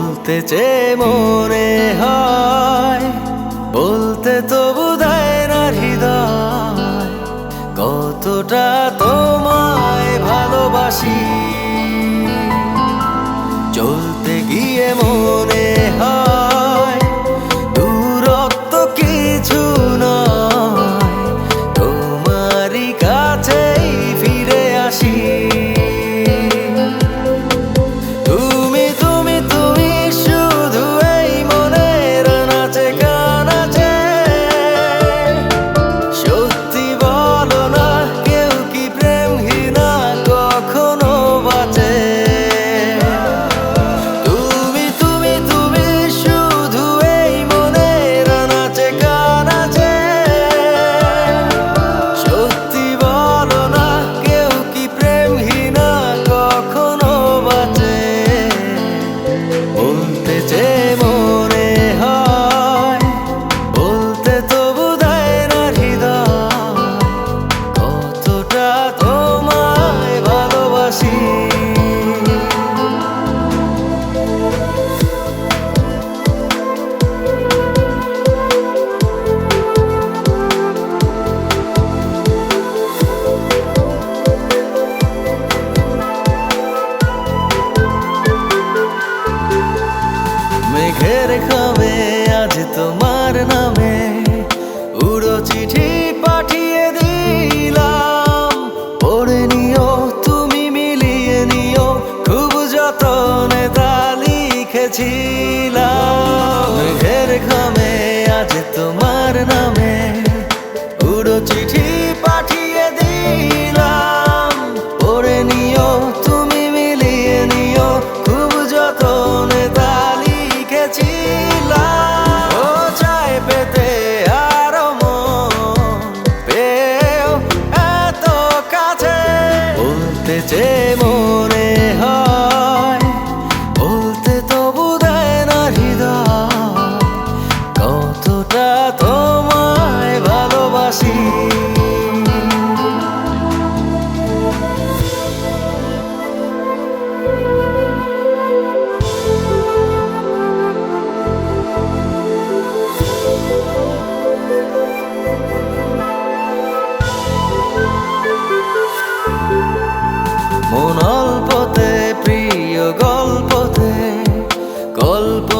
বলতে চেয়ে মনে হয়, বলতে তবু দেয় না হৃদয়, কতটা তোমায় ভালোবাসি। চলতে গিয়ে মনে হয় দূরত্ব কিছু নয়, তোমারই কাছেই ফিরে আসি। মেঘের খামে আজ তোমার নামে উড়ো চিঠি পাঠিয়ে দিলাম, পড়ে নিও তুমি মিলিয়ে নিও, খুব যতনে তা লিখেছিলাম। মেঘের খামে আজ তোমার নামে উড়ো চিঠি পাঠিয়ে দিলাম, পড়ে নিও তুমি মিলিয়ে নিও, খুব যতনে তা ও চায় পেতে আরো মন পেও এত কাছে। বলতে চেয়ে মনে হয়, বলতে তবু দেয় না হৃদয়, কতটা তোমায় ভালোবাসি। মন অল্পতে প্রিয় গল্পতে গল্প